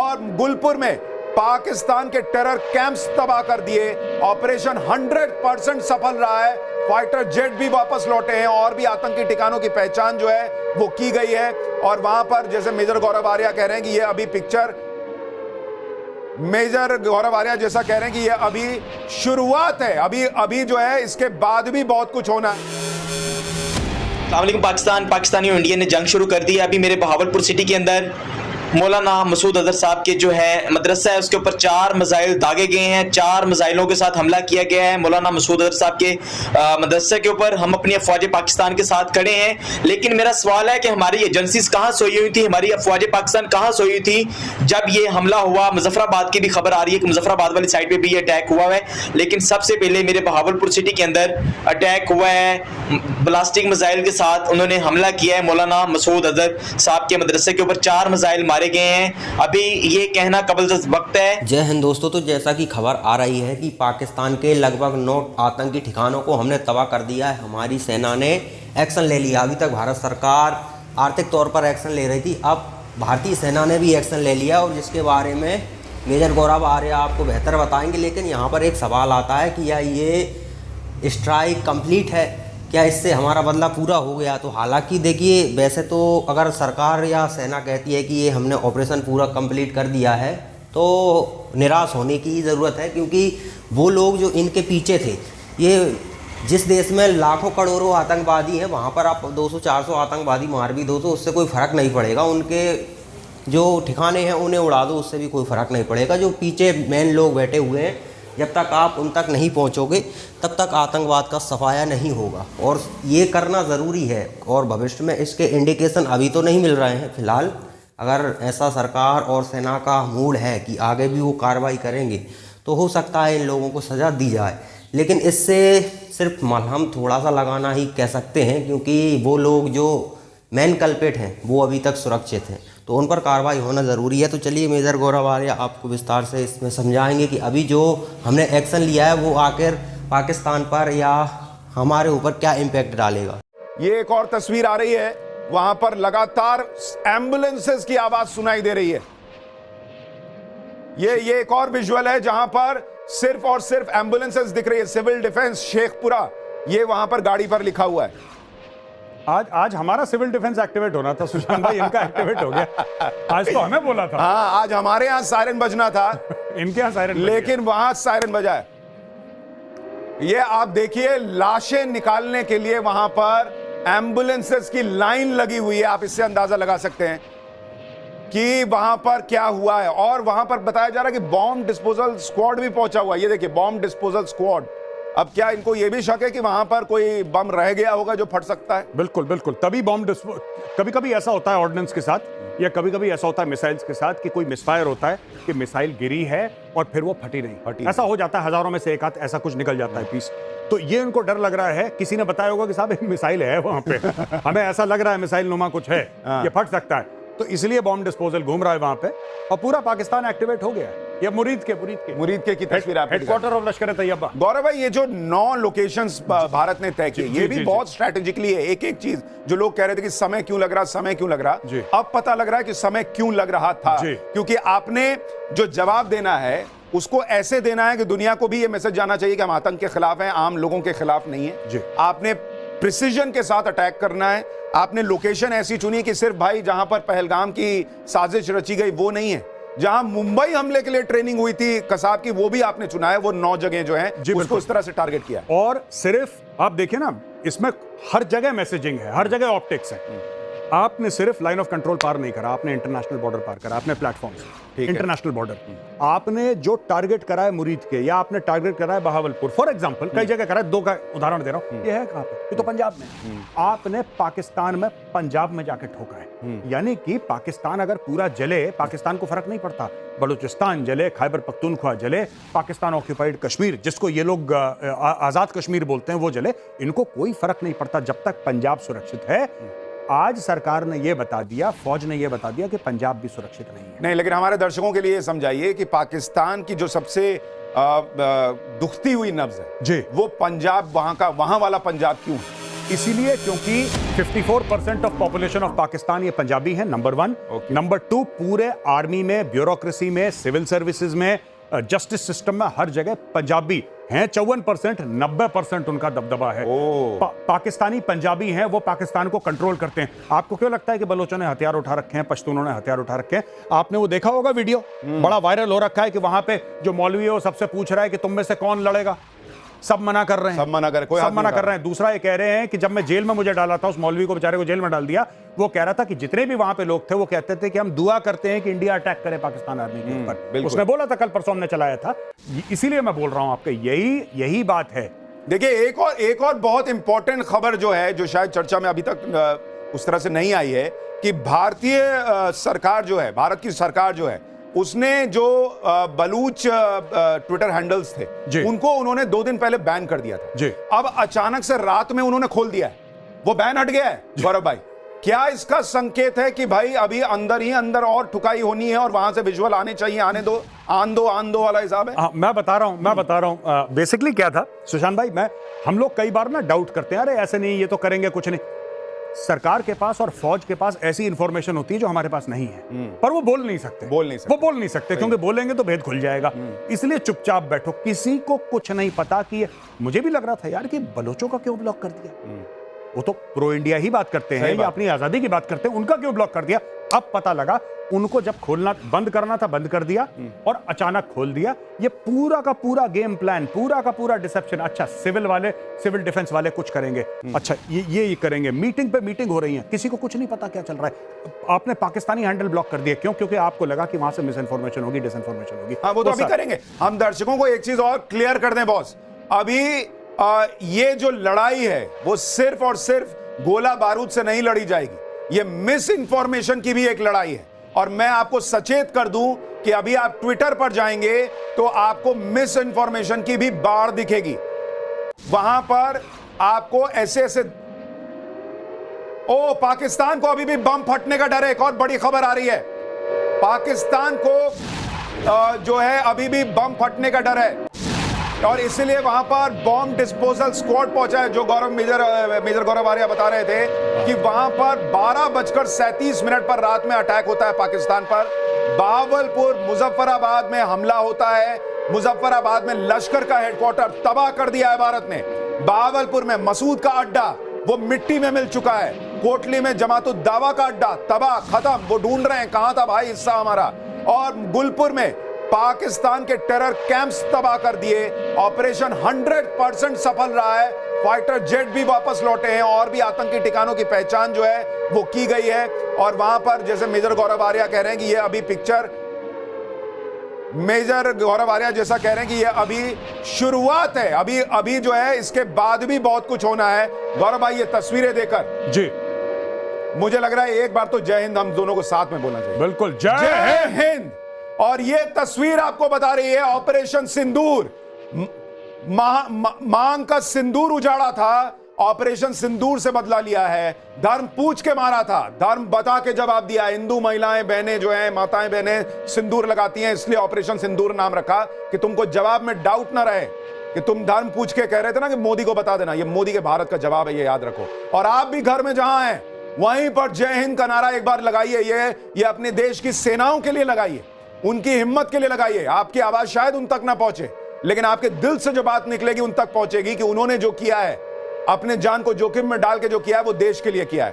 और गुलपुर में पाकिस्तान के टेरर कैंप्स तबाह कर दिए। ऑपरेशन 100% सफल रहा है। फाइटर जेट भी वापस लौटे हैं और भी आतंकी ठिकानों की पहचान जो है वो की गई है। और वहां पर जैसे मेजर गौरव आर्या कह रहे हैं कि ये अभी पिक्चर, मेजर गौरव आर्या जैसा कह रहे हैं कि ये अभी शुरुआत है, अभी जो है इसके बाद भी बहुत कुछ होना है। पाकिस्तानी और इंडिया ने जंग शुरू कर दी है। अभी मेरे बहावलपुर सिटी के अंदर मौलाना मसूद अजहर साहब के जो है मदरसा है उसके ऊपर 4 मिसाइल दागे गए हैं। 4 मिसाइलों के साथ हमला किया गया है मौलाना मसूद अजहर साहब के मदरसे के ऊपर। हम अपनी अफवाज पाकिस्तान के साथ खड़े हैं, लेकिन मेरा सवाल है कि हमारी एजेंसीज कहाँ सोई हुई थी, हमारी अफवाज पाकिस्तान कहाँ सोई हुई थी जब ये हमला हुआ। मुजफ्फराबाद की भी खबर आ रही है कि मुजफ्फराबाद वाली साइड पे भी ये अटैक हुआ है, लेकिन सबसे पहले मेरे बहावलपुर सिटी के अंदर अटैक हुआ है ब्लास्टिक मिसाइल के साथ। उन्होंने हमला किया है मौलाना मसूद अजहर साहब के मदरसे के ऊपर। 4 मिसाइल मारे गए हैं। अभी ये कहना कबल वक्त है। जय हिंद दोस्तों, तो जैसा कि खबर आ रही है कि पाकिस्तान के लगभग 9 आतंकी ठिकानों को हमने तबाह कर दिया है। हमारी सेना ने एक्शन ले लिया। अभी तक भारत सरकार आर्थिक तौर पर एक्शन ले रही थी, अब भारतीय सेना ने भी एक्शन ले लिया और जिसके बारे में मेजर गौरव आर्य आपको बेहतर बताएंगे। लेकिन यहाँ पर एक सवाल आता है कि या ये स्ट्राइक कंप्लीट है, क्या इससे हमारा बदला पूरा हो गया? तो हालांकि देखिए, वैसे तो अगर सरकार या सेना कहती है कि ये हमने ऑपरेशन पूरा कंप्लीट कर दिया है तो निराश होने की ज़रूरत है, क्योंकि वो लोग जो इनके पीछे थे, ये जिस देश में लाखों करोड़ों आतंकवादी हैं वहाँ पर आप 200-400 आतंकवादी मार भी दो तो उससे कोई फ़र्क नहीं पड़ेगा। उनके जो ठिकाने हैं उन्हें उड़ा दो, उससे भी कोई फ़र्क नहीं पड़ेगा। जो पीछे मेन लोग बैठे हुए हैं, जब तक आप उन तक नहीं पहुंचोगे तब तक आतंकवाद का सफाया नहीं होगा और ये करना ज़रूरी है। और भविष्य में इसके इंडिकेशन अभी तो नहीं मिल रहे हैं फिलहाल। अगर ऐसा सरकार और सेना का मूड है कि आगे भी वो कार्रवाई करेंगे तो हो सकता है इन लोगों को सज़ा दी जाए, लेकिन इससे सिर्फ मलहम थोड़ा सा लगाना ही कह सकते हैं, क्योंकि वो लोग जो मेन कल्पेट हैं वो अभी तक सुरक्षित हैं, तो उन पर कार्रवाई होना ज़रूरी है। तो चलिए मेजर गौरव आर्य आपको विस्तार से इसमें समझाएंगे कि अभी जो हमने एक्शन लिया है वो आखिर पाकिस्तान पर या हमारे ऊपर क्या इम्पैक्ट डालेगा। ये एक और तस्वीर आ रही है, वहां पर लगातार एम्बुलेंसेस की आवाज सुनाई दे रही है। ये एक और विजुअल है जहां पर सिर्फ और सिर्फ एम्बुलेंसेस दिख रही है। सिविल डिफेंस शेखपुरा, ये वहां पर गाड़ी पर लिखा हुआ है। आज हमारा सिविल डिफेंस एक्टिवेट होना था सुशांत भाई, इनका एक्टिवेट हो गया। आज तो हमें बोला था। हाँ, आज हमारे यहां सायरन बजना था इनके यहां सायरन, लेकिन वहां सायरन बजा है। ये आप देखिए, लाशें निकालने के लिए वहां पर एम्बुलेंसेस की लाइन लगी हुई है। आप इससे अंदाजा लगा सकते हैं कि वहां पर क्या हुआ है। और वहां पर बताया जा रहा है कि बॉम्ब डिस्पोजल स्क्वाड भी पहुंचा हुआ है। ये देखिए, बॉम्ब डिस्पोजल स्क्वाड। अब क्या इनको यह भी शक है कि वहां पर कोई बम रह गया होगा जो फट सकता है? बिल्कुल बिल्कुल, तभी बॉम्ब कभी कभी ऐसा होता है ऑर्डिनेंस के साथ, या कभी कभी ऐसा होता है मिसाइल्स के साथ कि कोई मिसफायर होता है कि मिसाइल गिरी है और फिर वो फटी नहीं। ऐसा हो जाता है, हजारों में से एक आध ऐसा कुछ निकल जाता है पीस। तो ये उनको डर लग रहा है, किसी ने बताया होगा कि साहब एक मिसाइल है वहां पे, हमें ऐसा लग रहा है मिसाइल नुमा कुछ है, ये फट सकता है, तो इसलिए बॉम्ब डिस्पोजल घूम रहा है वहां पे और पूरा पाकिस्तान एक्टिवेट हो गया है। ये मुरीद के की तस्वीर आप, हेडक्वार्टर ऑफ लश्कर तैयबा। गौरव भाई, ये जो 9 लोकेशंस भारत ने तय किए, ये भी बहुत स्ट्रेटेजिकली है। एक एक चीज जो लोग कह रहे थे कि समय क्यों लग रहा, अब पता लग रहा है कि समय क्यों लग रहा था, क्योंकि आपने जो जवाब देना है उसको ऐसे देना है कि दुनिया को भी ये मैसेज जाना चाहिए कि हम आतंक के खिलाफ हैं, आम लोगों के खिलाफ नहीं है। आपने प्रिसीजन के साथ अटैक करना है। आपने लोकेशन ऐसी चुनी कि सिर्फ भाई जहां पर पहलगाम की साजिश रची गई वो नहीं है, जहां मुंबई हमले के लिए ट्रेनिंग हुई थी कसाब की, वो भी आपने चुना है। वो 9 जगह जो हैं उसको इस तरह से टारगेट किया है। और सिर्फ आप देखिए ना, इसमें हर जगह मैसेजिंग है, हर जगह ऑप्टिक्स है। आपने सिर्फ लाइन ऑफ कंट्रोल पार नहीं करा, आपने इंटरनेशनल बॉर्डर पार करा, आपने प्लेटफॉर्म से इंटरनेशनल बॉर्डर, आपने जो टारगेट करा है मुरीद के, या आपने टारगेट करा है बहावलपुर, फॉर एग्जांपल कई जगह करा है। 2 का उदाहरण दे रहा हूं, ये है कहां पे? ये तो पंजाब में। आपने पाकिस्तान में पंजाब में जाके ठोका है, यानी कि पाकिस्तान अगर पूरा जले, पाकिस्तान को फर्क नहीं पड़ता, बलूचिस्तान जले, खैबर पख्तूनख्वा जले, पाकिस्तान ऑक्यूपाइड कश्मीर जिसको ये लोग आजाद कश्मीर बोलते हैं वो जले, इनको कोई फर्क नहीं पड़ता जब तक पंजाब सुरक्षित है। आज सरकार ने यह बता दिया, फौज ने यह बता दिया कि पंजाब भी सुरक्षित नहीं है। नहीं, लेकिन हमारे दर्शकों के लिए समझाइए कि पाकिस्तान की जो सबसे दुखती हुई नब्ज है जी, वो पंजाब, वहां वाला पंजाब क्यों है? इसीलिए क्योंकि 54% ऑफ पॉपुलेशन ऑफ पाकिस्तान ये पंजाबी है, नंबर 1। नंबर 2, पूरे आर्मी में, ब्यूरोक्रेसी में, सिविल सर्विसेज में, जस्टिस सिस्टम में, हर जगह पंजाबी हैं 54%, 90% उनका दबदबा है। पाकिस्तानी पंजाबी हैं, वो पाकिस्तान को कंट्रोल करते हैं। आपको क्यों लगता है कि बलोचों ने हथियार उठा रखे हैं, पश्तूनों ने हथियार उठा रखे हैं? आपने वो देखा होगा वीडियो, बड़ा वायरल हो रखा है कि वहां पे जो मौलवी है वो सबसे पूछ रहा है कि तुम में से कौन लड़ेगा। सब मना कर रहे हैं, सब मना कर रहे हैं। दूसरा ये कह रहे हैं कि जब मैं जेल में मुझे डाला था, उस मौलवी को बेचारे को जेल में डाल दिया, वो कह रहा था कि जितने भी वहां पे लोग थे वो कहते थे कि हम दुआ करते हैं कि इंडिया अटैक करे पाकिस्तान आर्मी के ऊपर। उसने बोला था, कल परसों हमने चलाया था। इसीलिए मैं बोल रहा हूं आपके, यही बात है। देखिए, एक और बहुत इंपॉर्टेंट खबर जो है, जो शायद चर्चा में अभी तक उस तरह से नहीं आई है, कि भारतीय सरकार जो है, भारत की सरकार जो है, उसने जो बलूच ट्विटर हैंडल्स थे, उनको उन्होंने 2 दिन पहले बैन कर दिया था जी। अब अचानक से रात में उन्होंने खोल दिया है, वो बैन हट गया है। गौरव भाई, क्या इसका संकेत है कि भाई अभी अंदर ही अंदर और ठुकाई होनी है और वहां से विजुअल आने चाहिए? आने दो, आन दो वाला हिसाब है। मैं बता रहा हूं बेसिकली क्या था सुशांत भाई, हम लोग कई बार ना डाउट करते हैं, अरे ऐसे नहीं, ये तो करेंगे कुछ नहीं। सरकार के पास और फौज के पास ऐसी इंफॉर्मेशन होती है जो हमारे पास नहीं है, पर वो बोल नहीं सकते क्योंकि बोलेंगे तो भेद खुल जाएगा। इसलिए चुपचाप बैठो, किसी को कुछ नहीं पता। कि मुझे भी लग रहा था यार कि बलोचों का क्यों ब्लॉक कर दिया, वो तो प्रो इंडिया ही बात करते हैं या अपनी आजादी की बात करते हैं, उनका क्यों ब्लॉक कर दिया? अब पता लगा उनको जब खोलना बंद करना था बंद कर दिया और अचानक खोल दिया। ये पूरा का पूरा गेम प्लान, पूरा का पूरा डिसेप्शन। अच्छा, सिविल डिफेंस वाले कुछ करेंगे, अच्छा ये करेंगे, मीटिंग पे मीटिंग हो रही है, किसी को कुछ नहीं पता क्या चल रहा है। आपने पाकिस्तानी हैंडल ब्लॉक कर दिया, क्यों? क्योंकि आपको लगा कि वहां से मिस इन्फॉर्मेशन होगी, डिसइंफॉर्मेशन होगी। हाँ, वो तो अभी करेंगे। हम दर्शकों को एक चीज और क्लियर कर दें बॉस, अभी ये जो लड़ाई है वो सिर्फ और सिर्फ गोला बारूद से नहीं लड़ी जाएगी, ये मिस इंफॉर्मेशन की भी एक लड़ाई है। और मैं आपको सचेत कर दूं कि अभी आप ट्विटर पर जाएंगे तो आपको मिस इंफॉर्मेशन की भी बाढ़ दिखेगी। वहां पर आपको ऐसे पाकिस्तान को अभी भी बम फटने का डर है। एक और बड़ी खबर आ रही है, पाकिस्तान को जो है अभी भी बम फटने का डर है और इसलिए वहां पर बॉम्ब डिस्पोजल स्क्वाड पहुंचा है। जो मेजर गौरव आर्या बता रहे थे कि वहां पर 12:37 पर रात में अटैक होता है पाकिस्तान पर। बहावलपुर, मुजफ्फराबाद में हमला होता है। मुजफ्फराबाद में लश्कर का हेडक्वार्टर तबाह कर दिया है भारत ने। बहावलपुर में मसूद का अड्डा वो मिट्टी में मिल चुका है। कोटली में जमातुद्दावा का अड्डा तबाह, खत्म। वो ढूंढ रहे हैं कहां था भाई हिस्सा हमारा। और गुलपुर में पाकिस्तान के टेरर कैंप्स तबाह कर दिए। ऑपरेशन 100% सफल रहा है। फाइटर जेट भी वापस लौटे हैं और भी आतंकी ठिकानों की पहचान जो है वो की गई है। और वहां पर जैसे मेजर गौरव आर्या कह रहे हैं कि ये अभी पिक्चर, मेजर गौरव आर्या जैसा कह रहे हैं कि ये अभी शुरुआत है, अभी जो है इसके बाद भी बहुत कुछ होना है। गौरव भाई, ये तस्वीरें देखकर जी मुझे लग रहा है एक बार तो जय हिंद हम दोनों को साथ में बोलना चाहिए। बिल्कुल, जय हिंद। और ये तस्वीर आपको बता रही है ऑपरेशन सिंदूर। मांग का सिंदूर उजाड़ा था, ऑपरेशन सिंदूर से बदला लिया है। धर्म पूछ के मारा था, धर्म बता के जवाब दिया। हिंदू महिलाएं बहनें जो हैं, माताएं बहनें सिंदूर लगाती हैं, इसलिए ऑपरेशन सिंदूर नाम रखा कि तुमको जवाब में डाउट ना रहे कि तुम धर्म पूछ के कह रहे थे ना कि मोदी को बता देना, ये मोदी के भारत का जवाब है, ये याद रखो। और आप भी घर में जहां हैं वहीं पर जय हिंद का नारा एक बार लगाइए। ये अपने देश की सेनाओं के लिए लगाइए, उनकी हिम्मत के लिए लगाइए। आपकी आवाज शायद उन तक ना पहुंचे, लेकिन आपके दिल से जो बात निकलेगी उन तक पहुंचेगी कि उन्होंने जो किया है, अपने जान को जोखिम में डाल के जो किया है, वो देश के लिए किया है।